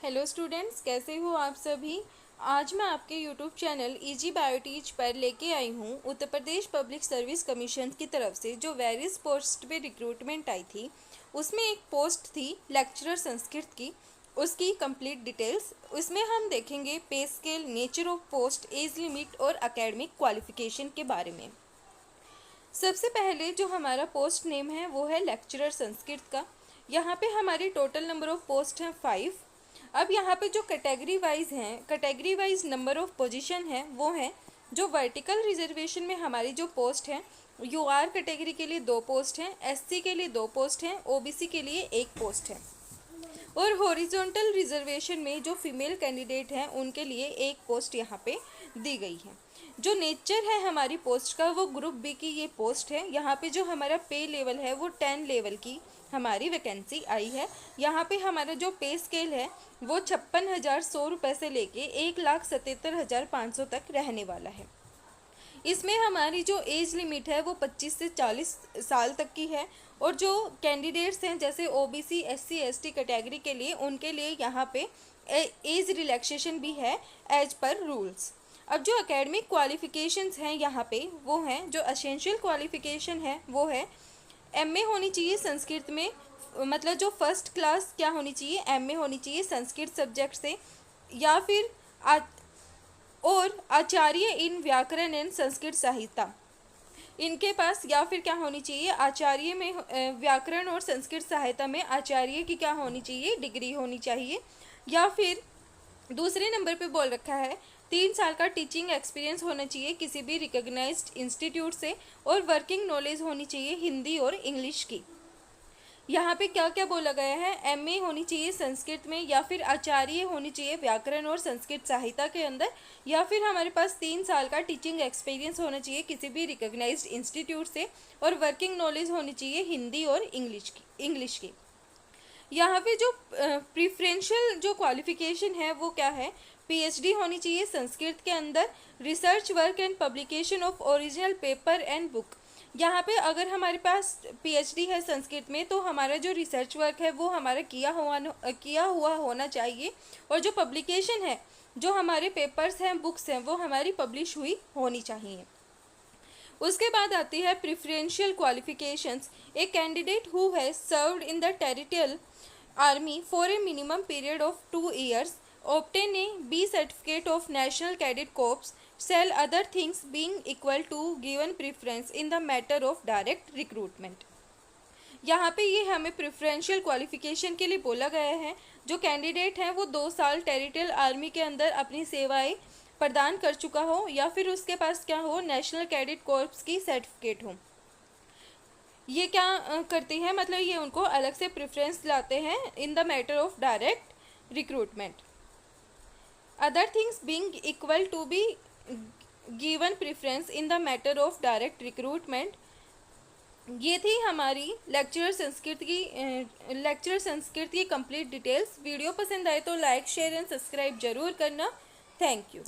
Hello students, कैसे हो आप सभी। आज मैं आपके यूट्यूब चैनल इजी बायोटीच पर लेके आई हूँ Uttar Pradesh public service commission की तरफ से जो वेरियस पोस्ट पे रिक्रूटमेंट आई थी। उसमें एक पोस्ट थी लेक्चरर संस्कृत की, उसकी कंप्लीट डिटेल्स। उसमें हम देखेंगे पे scale, nature of post, age limit और एकेडमिक क्वालिफिकेशन के बारे में। सबसे पहले जो हमारा पोस्ट नेम है वो है लेक्चरर संस्कृत का। यहाँ पे हमारी टोटल नंबर ऑफ पोस्ट हैं 5। अब यहाँ पे जो कैटेगरी वाइज हैं, category wise number of position है वो है जो वर्टिकल रिजर्वेशन में हमारी जो पोस्ट है, यूआर कैटेगरी के लिए 2 पोस्ट हैं, एससी के लिए 2 पोस्ट हैं, ओबीसी के लिए 1 पोस्ट है और हॉरिजॉन्टल रिजर्वेशन में जो फीमेल कैंडिडेट हैं उनके लिए 1 पोस्ट यहाँ पे दी गई है। जो नेचर है हमारी पोस्ट का वो ग्रुप बी की ये पोस्ट है। यहाँ पे जो हमारा पे लेवल है वो 10 लेवल की हमारी वैकेंसी आई है। यहाँ पे हमारा जो पे स्केल है वो 56,100 रुपये से लेके 1,77,500 तक रहने वाला है। इसमें हमारी जो एज लिमिट है वो 25 से 40 साल तक की है और जो कैंडिडेट्स हैं जैसे ओबीसी, एससी, एसटी कैटेगरी के लिए उनके लिए यहाँ पे एज रिलैक्सेशन भी है एज पर रूल्स। अब जो एकेडमिक क्वालिफिकेशंस हैं यहाँ पे वो हैं, जो एसेंशियल क्वालिफिकेशन है वो है एमए होनी चाहिए संस्कृत में, मतलब जो फर्स्ट क्लास क्या होनी चाहिए, एमए होनी चाहिए संस्कृत सब्जेक्ट से, या फिर और आचार्य इन व्याकरण एंड संस्कृत साहित्य इनके पास, या फिर क्या होनी चाहिए आचार्य में व्याकरण और संस्कृत साहित्य में आचार्य की क्या होनी चाहिए, डिग्री होनी चाहिए। या फिर दूसरे नंबर पे बोल रखा है 3 साल का टीचिंग एक्सपीरियंस होना चाहिए किसी भी रिकॉग्नाइज्ड इंस्टीट्यूट से और वर्किंग नॉलेज होनी चाहिए हिंदी और इंग्लिश की। यहाँ पे क्या क्या बोला गया है, एमए होनी चाहिए संस्कृत में, या फिर आचार्य होनी चाहिए व्याकरण और संस्कृत साहित्य के अंदर, या फिर हमारे पास 3 साल का टीचिंग एक्सपीरियंस होना चाहिए किसी भी रिकॉग्नाइज्ड इंस्टीट्यूट से और वर्किंग नॉलेज होनी चाहिए हिंदी और इंग्लिश की। यहाँ पे जो प्रिफरेंशियल जो क्वालिफिकेशन है वो क्या है, पीएचडी होनी चाहिए संस्कृत के अंदर, research work and publication of original paper and book. यहाँ पे अगर हमारे पास पीएचडी है संस्कृत में तो हमारा जो रिसर्च वर्क है वो हमारा किया हुआ होना चाहिए और जो पब्लिकेशन है, जो हमारे पेपर्स हैं, बुक्स हैं, वो हमारी पब्लिश हुई होनी चाहिए। उसके बाद आती है preferential qualifications. A candidate who has served in the territorial army for a minimum period of 2 years obtain a B certificate of National Cadet Corps shall other things being equal to given preference in the matter of direct recruitment। यहाँ पे ये हमें preferential qualification के लिए बोला गया है, जो कैंडिडेट हैं वो 2 साल टेरिटोरियल आर्मी के अंदर अपनी सेवाएं प्रदान कर चुका हो या फिर उसके पास क्या हो, नेशनल कैडेट कॉर्प्स की सर्टिफिकेट हो। ये क्या करती है, मतलब ये उनको अलग से प्रेफरेंस लाते हैं in the matter of direct recruitment. Other things being equal to be given preference in the matter of direct recruitment. ये थी हमारी लेक्चरर संस्कृत की कंप्लीट डिटेल्स। वीडियो पसंद आए तो लाइक, शेयर एंड सब्सक्राइब जरूर करना। Thank you.